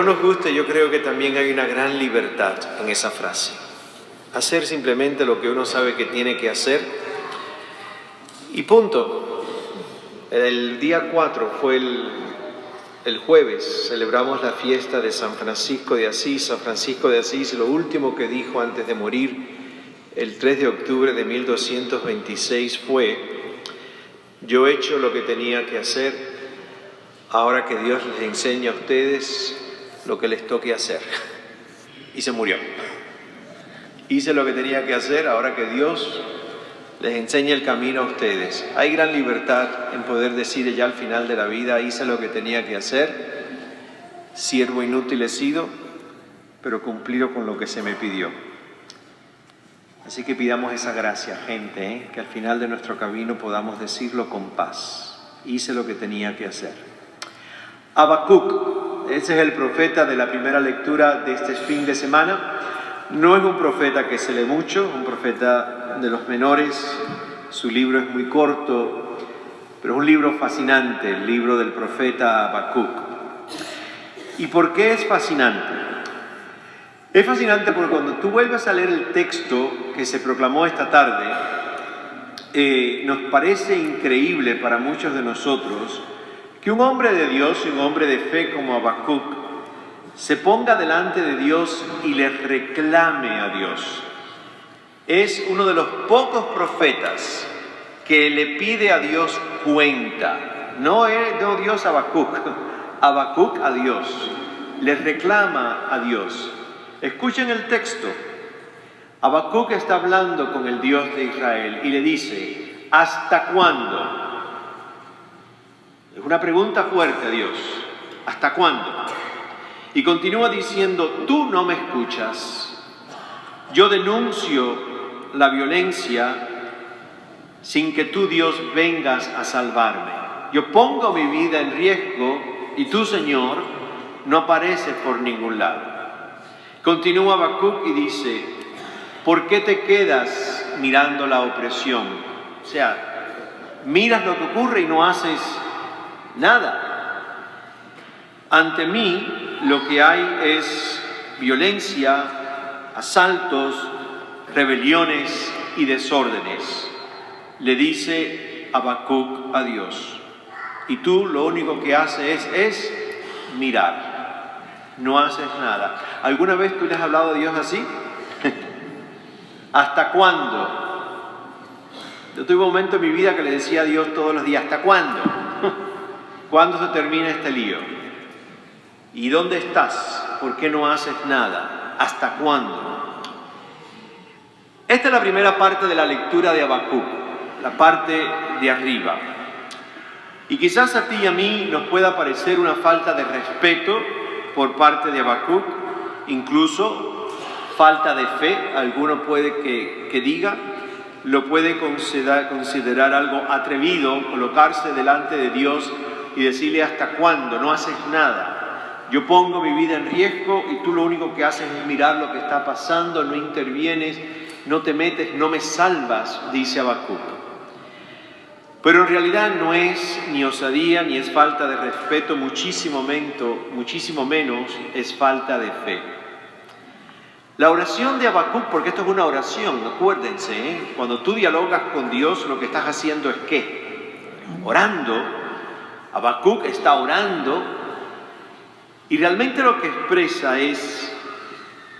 nos guste, yo creo que también hay una gran libertad en esa frase. Hacer simplemente lo que uno sabe que tiene que hacer y punto. El día 4 fue el jueves, celebramos la fiesta de San Francisco de Asís. San Francisco de Asís, lo último que dijo antes de morir, el 3 de octubre de 1226 fue: yo he hecho lo que tenía que hacer, ahora que Dios les enseña a ustedes lo que les toque hacer. Y se murió. Hice lo que tenía que hacer, ahora que Dios les enseña el camino a ustedes. Hay gran libertad en poder decir ya al final de la vida: hice lo que tenía que hacer, siervo inútil he sido, pero cumplido con lo que se me pidió. Así que pidamos esa gracia, gente, que al final de nuestro camino podamos decirlo con paz. Hice lo que tenía que hacer. Habacuc, ese es el profeta de la primera lectura de este fin de semana. No es un profeta que se lee mucho, un profeta de los menores. Su libro es muy corto, pero es un libro fascinante, el libro del profeta Habacuc. ¿Y por qué es fascinante? Es fascinante porque cuando tú vuelves a leer el texto que se proclamó esta tarde, nos parece increíble para muchos de nosotros que un hombre de Dios y un hombre de fe como Habacuc se ponga delante de Dios y le reclame a Dios. Es uno de los pocos profetas que le pide a Dios cuenta. No Dios a Habacuc, Habacuc a Dios. Le reclama a Dios. Escuchen el texto. Habacuc está hablando con el Dios de Israel y le dice: ¿hasta cuándo? Es una pregunta fuerte a Dios. ¿Hasta cuándo? Y continúa diciendo: tú no me escuchas. Yo denuncio la violencia sin que tú, Dios, vengas a salvarme. Yo pongo mi vida en riesgo y tú, Señor, no apareces por ningún lado. Continúa Habacuc y dice: ¿por qué te quedas mirando la opresión? O sea, miras lo que ocurre y no haces nada. Ante mí lo que hay es violencia, asaltos, rebeliones y desórdenes. Le dice Habacuc a Dios. Y tú lo único que haces es mirar. No haces nada. ¿Alguna vez tú le has hablado a Dios así? ¿Hasta cuándo? Yo tuve un momento en mi vida que le decía a Dios todos los días: ¿hasta cuándo? ¿Cuándo se termina este lío? ¿Y dónde estás? ¿Por qué no haces nada? ¿Hasta cuándo? Esta es la primera parte de la lectura de Habacuc, la parte de arriba. Y quizás a ti y a mí nos pueda parecer una falta de respeto por parte de Habacuc, incluso falta de fe, alguno puede que diga, lo puede considerar algo atrevido, colocarse delante de Dios y decirle: ¿hasta cuándo? No haces nada. Yo pongo mi vida en riesgo y tú lo único que haces es mirar lo que está pasando, no intervienes, no te metes, no me salvas, dice Habacuc. Pero en realidad no es ni osadía ni es falta de respeto, muchísimo menos es falta de fe. La oración de Habacuc, porque esto es una oración, acuérdense, cuando tú dialogas con Dios, lo que estás haciendo es ¿qué? Orando. Habacuc está orando y realmente lo que expresa es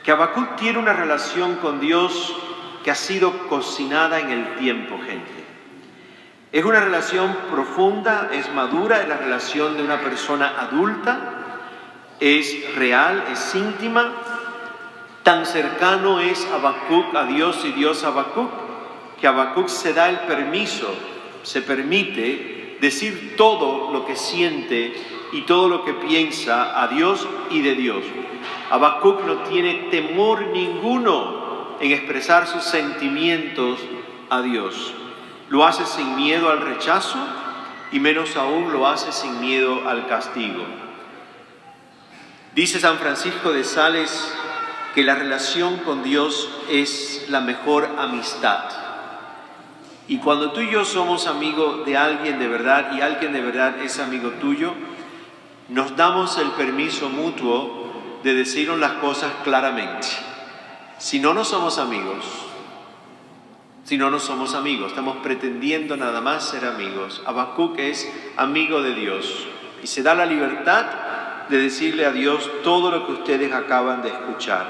que Habacuc tiene una relación con Dios que ha sido cocinada en el tiempo, gente. Es una relación profunda, es madura, es la relación de una persona adulta, es real, es íntima. Tan cercano es Habacuc a Dios y Dios a Habacuc, que Habacuc se da el permiso, se permite decir todo lo que siente y todo lo que piensa a Dios y de Dios. Habacuc no tiene temor ninguno en expresar sus sentimientos a Dios. Lo hace sin miedo al rechazo y menos aún lo hace sin miedo al castigo. Dice San Francisco de Sales que la relación con Dios es la mejor amistad. Y cuando tú y yo somos amigos de alguien de verdad y alguien de verdad es amigo tuyo, nos damos el permiso mutuo de decirnos las cosas claramente. Si no, no somos amigos. Si no, no somos amigos. Estamos pretendiendo nada más ser amigos. Habacuc es amigo de Dios y se da la libertad de decirle a Dios todo lo que ustedes acaban de escuchar.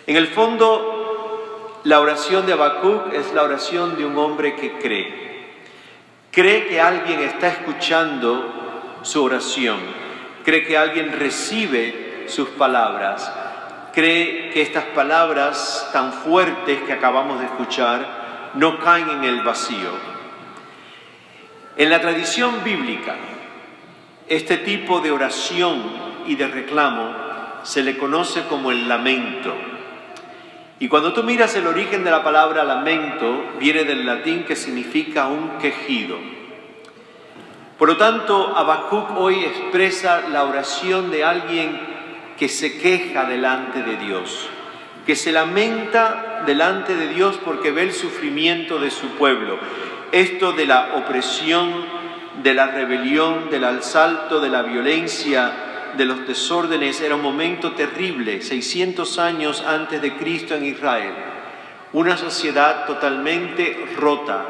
En el fondo, la oración de Habacuc es la oración de un hombre que cree. Cree que alguien está escuchando su oración. Cree que alguien recibe sus palabras. Cree que estas palabras tan fuertes que acabamos de escuchar no caen en el vacío. En la tradición bíblica, este tipo de oración y de reclamo se le conoce como el lamento. Y cuando tú miras el origen de la palabra lamento, viene del latín que significa un quejido. Por lo tanto, Habacuc hoy expresa la oración de alguien que se queja delante de Dios, que se lamenta delante de Dios porque ve el sufrimiento de su pueblo. Esto de la opresión, de la rebelión, del asalto, de la violencia, de los desórdenes, era un momento terrible, 600 años antes de Cristo en Israel. Una sociedad totalmente rota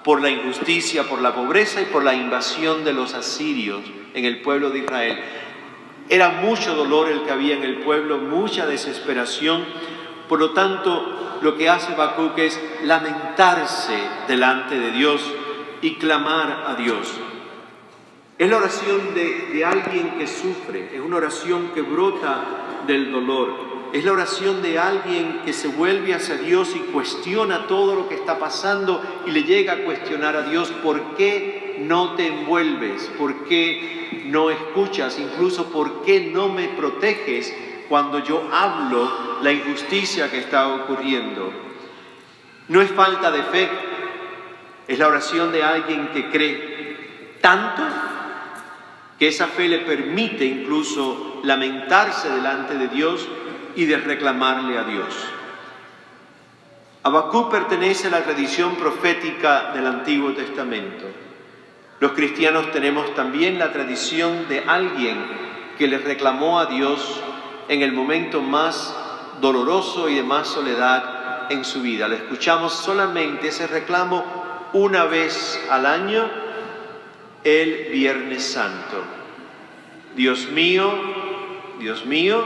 por la injusticia, por la pobreza y por la invasión de los asirios en el pueblo de Israel. Era mucho dolor el que había en el pueblo, mucha desesperación. Por lo tanto, lo que hace Habacuc es lamentarse delante de Dios y clamar a Dios. Es la oración de alguien que sufre, es una oración que brota del dolor. Es la oración de alguien que se vuelve hacia Dios y cuestiona todo lo que está pasando y le llega a cuestionar a Dios: ¿por qué no te envuelves? ¿Por qué no escuchas? Incluso, ¿por qué no me proteges cuando yo hablo la injusticia que está ocurriendo? No es falta de fe, es la oración de alguien que cree tanto que esa fe le permite incluso lamentarse delante de Dios y de reclamarle a Dios. Habacuc pertenece a la tradición profética del Antiguo Testamento. Los cristianos tenemos también la tradición de alguien que le reclamó a Dios en el momento más doloroso y de más soledad en su vida. Le escuchamos solamente ese reclamo una vez al año, el Viernes Santo. Dios mío, Dios mío.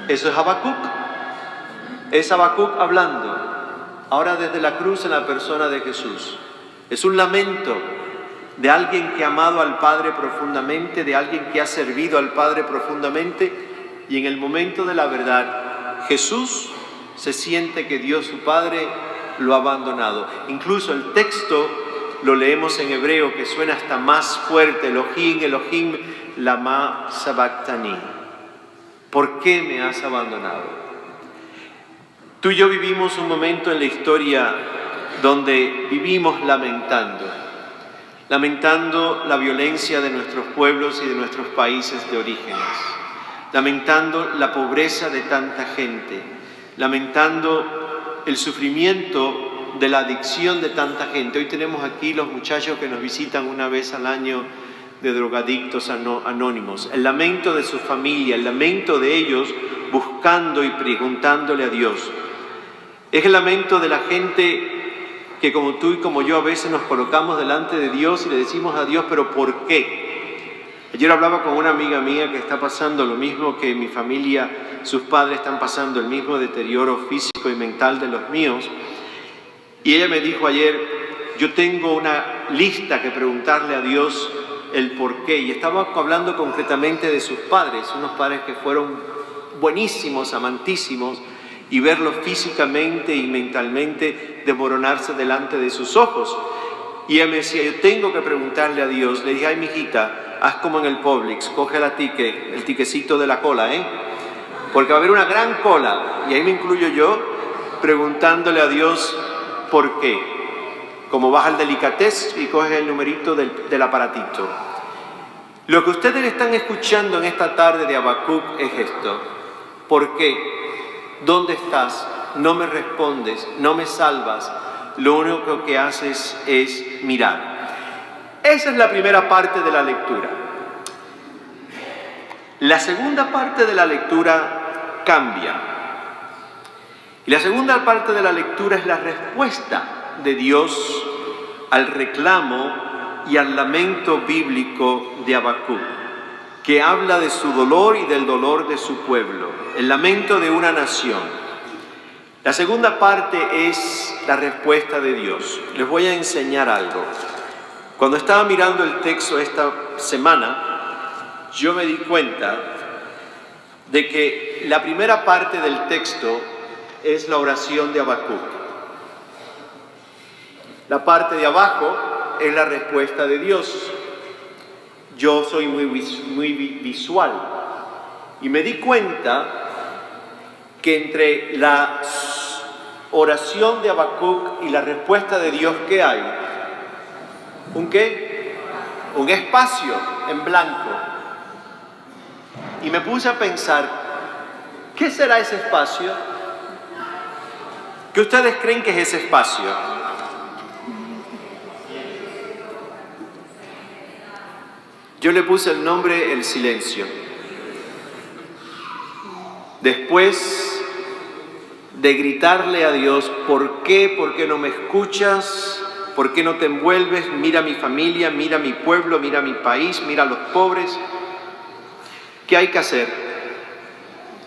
Eso es Habacuc. Es Habacuc hablando, ahora desde la cruz en la persona de Jesús. Es un lamento de alguien que ha amado al Padre profundamente, de alguien que ha servido al Padre profundamente, y en el momento de la verdad, Jesús se siente que Dios su Padre lo ha abandonado. Incluso el texto lo leemos en hebreo, que suena hasta más fuerte: Elohim, Elohim, lama sabactani. ¿Por qué me has abandonado? Tú y yo vivimos un momento en la historia donde vivimos lamentando la violencia de nuestros pueblos y de nuestros países de orígenes, lamentando la pobreza de tanta gente, lamentando el sufrimiento de la adicción de tanta gente. Hoy tenemos aquí los muchachos que nos visitan una vez al año de drogadictos anónimos. El lamento de su familia, el lamento de ellos buscando y preguntándole a Dios. Es el lamento de la gente que, como tú y como yo, a veces nos colocamos delante de Dios y le decimos a Dios: ¿pero por qué? Ayer hablaba con una amiga mía que está pasando lo mismo que mi familia, sus padres están pasando el mismo deterioro físico y mental de los míos. Y ella me dijo ayer: yo tengo una lista que preguntarle a Dios el por qué. Y estaba hablando concretamente de sus padres, unos padres que fueron buenísimos, amantísimos, y verlos físicamente y mentalmente desmoronarse delante de sus ojos. Y ella me decía: yo tengo que preguntarle a Dios. Le dije: ay, mijita, haz como en el Publix, coge el tiquecito de la cola, porque va a haber una gran cola, y ahí me incluyo yo, preguntándole a Dios por qué. Como vas al Delicatessen y coges el numerito del aparatito. Lo que ustedes están escuchando en esta tarde de Habacuc es esto: ¿por qué? ¿Dónde estás? No me respondes, no me salvas. Lo único que haces es mirar. Esa es la primera parte de la lectura. La segunda parte de la lectura cambia. Y la segunda parte de la lectura es la respuesta de Dios al reclamo y al lamento bíblico de Habacuc, que habla de su dolor y del dolor de su pueblo, el lamento de una nación. La segunda parte es la respuesta de Dios. Les voy a enseñar algo. Cuando estaba mirando el texto esta semana, yo me di cuenta de que la primera parte del texto es la oración de Habacuc. La parte de abajo es la respuesta de Dios. Yo soy muy visual y me di cuenta que entre la oración de Habacuc y la respuesta de Dios, ¿qué hay? ¿Un qué? Un espacio en blanco. Y me puse a pensar, ¿qué será ese espacio? ¿Qué ustedes creen que es ese espacio? Yo le puse el nombre el silencio. Después de gritarle a Dios, ¿por qué? ¿Por qué no me escuchas? ¿Por qué no te envuelves? Mira mi familia, mira mi pueblo, mira mi país, mira a los pobres. ¿Qué hay que hacer?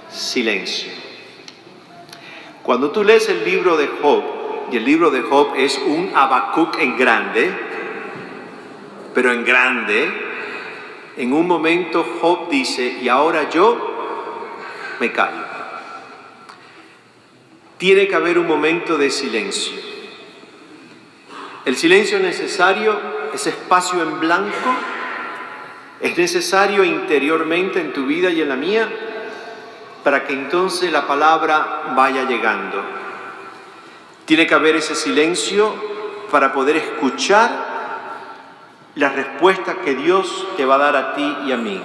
Silencio. Cuando tú lees el libro de Job, y el libro de Job es un Habacuc en grande, pero en grande, en un momento Job dice, y ahora yo me callo. Tiene que haber un momento de silencio. El silencio es necesario, ese espacio en blanco, es necesario interiormente en tu vida y en la mía, para que entonces la palabra vaya llegando. Tiene que haber ese silencio para poder escuchar la respuesta que Dios te va a dar a ti y a mí.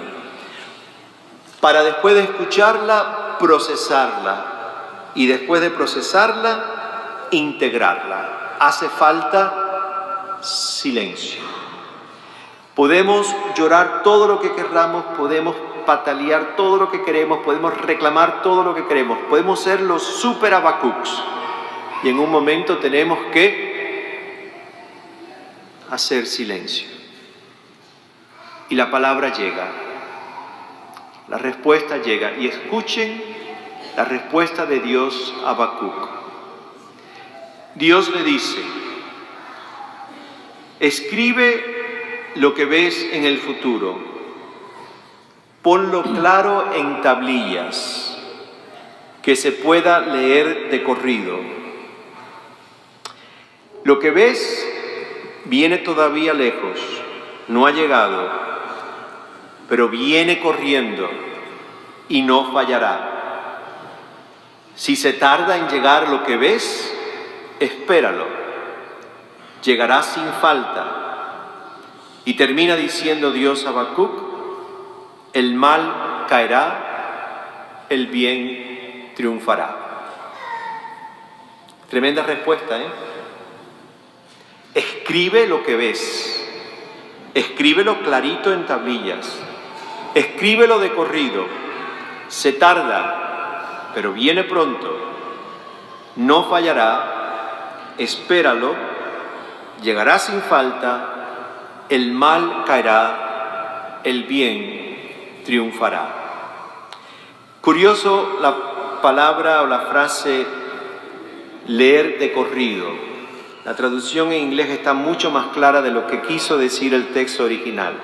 Para después de escucharla, procesarla. Y después de procesarla, integrarla. Hace falta silencio. Podemos llorar todo lo que queramos, podemos patalear todo lo que queremos, podemos reclamar todo lo que queremos, podemos ser los super Habacucs. Y en un momento tenemos que hacer silencio. Y la palabra llega, la respuesta llega. Y escuchen la respuesta de Dios a Habacuc. Dios le dice, escribe lo que ves en el futuro, ponlo claro en tablillas, que se pueda leer de corrido. Lo que ves viene todavía lejos, no ha llegado, pero viene corriendo y no fallará. Si se tarda en llegar lo que ves, espéralo, llegará sin falta. Y termina diciendo Dios a Habacuc, el mal caerá, el bien triunfará. Tremenda respuesta, ¿eh? Escribe lo que ves, escríbelo clarito en tablillas, escríbelo de corrido. Se tarda, pero viene pronto, no fallará, espéralo, llegará sin falta, el mal caerá, el bien triunfará. Curioso la palabra o la frase leer de corrido. La traducción en inglés está mucho más clara de lo que quiso decir el texto original.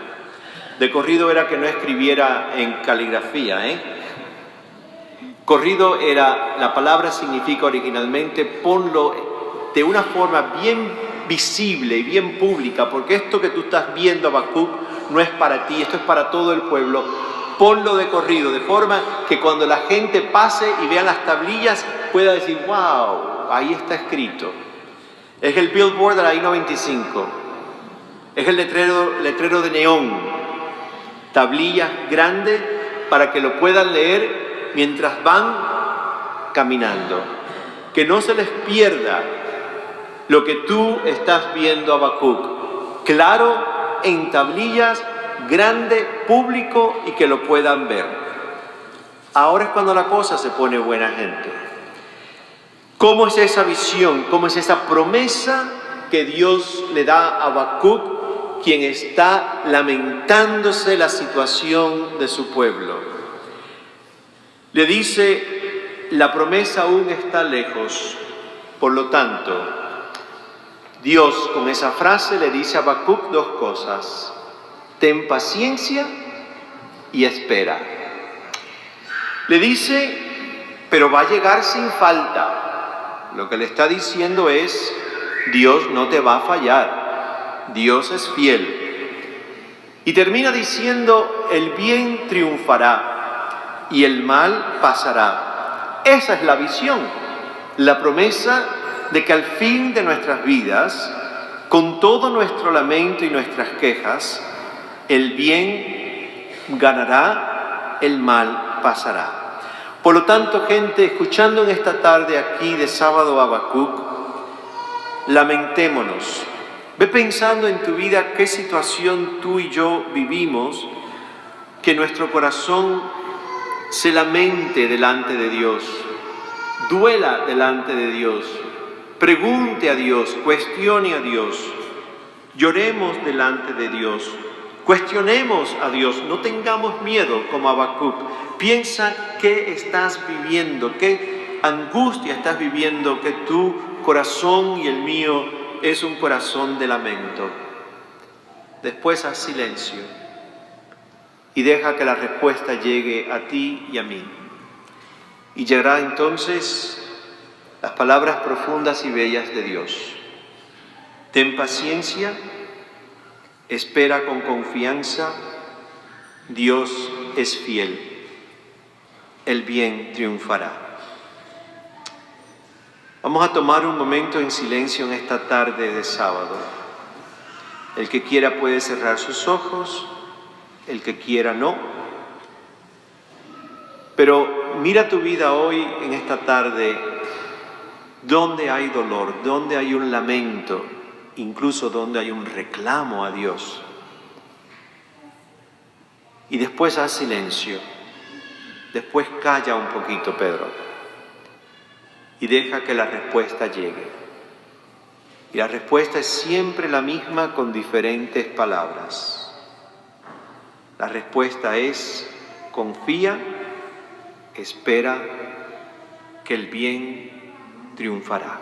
De corrido era que no escribiera en caligrafía, Corrido era, la palabra significa originalmente, ponlo de una forma bien visible y bien pública, porque esto que tú estás viendo, Habacuc, no es para ti, esto es para todo el pueblo. Ponlo de corrido, de forma que cuando la gente pase y vea las tablillas, pueda decir, wow, ahí está escrito. Es el billboard de la I-95, es el letrero de neón, tablillas grandes para que lo puedan leer mientras van caminando. Que no se les pierda lo que tú estás viendo, Habacuc. Claro, en tablillas, grande, público y que lo puedan ver. Ahora es cuando la cosa se pone buena, gente. ¿Cómo es esa visión? ¿Cómo es esa promesa que Dios le da a Habacuc, quien está lamentándose la situación de su pueblo? Le dice, la promesa aún está lejos. Por lo tanto, Dios con esa frase le dice a Habacuc dos cosas: ten paciencia y espera. Le dice, pero va a llegar sin falta. Lo que le está diciendo es, Dios no te va a fallar, Dios es fiel. Y termina diciendo, el bien triunfará y el mal pasará. Esa es la visión, la promesa de que al fin de nuestras vidas, con todo nuestro lamento y nuestras quejas, el bien ganará, el mal pasará. Por lo tanto, gente, escuchando en esta tarde aquí de sábado a Habacuc, lamentémonos. Ve pensando en tu vida qué situación tú y yo vivimos, que nuestro corazón se lamente delante de Dios, duela delante de Dios, pregunte a Dios, cuestione a Dios, lloremos delante de Dios, cuestionemos a Dios, no tengamos miedo como Habacuc. Piensa qué estás viviendo, qué angustia estás viviendo, que tu corazón y el mío es un corazón de lamento. Después haz silencio y deja que la respuesta llegue a ti y a mí. Y llegará entonces las palabras profundas y bellas de Dios. Ten paciencia, espera con confianza, Dios es fiel, el bien triunfará. Vamos a tomar un momento en silencio en esta tarde de sábado. El que quiera puede cerrar sus ojos, el que quiera no. Pero mira tu vida hoy en esta tarde, donde hay dolor, donde hay un lamento, incluso donde hay un reclamo a Dios. Y después haz silencio, después calla un poquito, Pedro, y deja que la respuesta llegue. Y la respuesta es siempre la misma con diferentes palabras. La respuesta es: confía, espera, que el bien triunfará.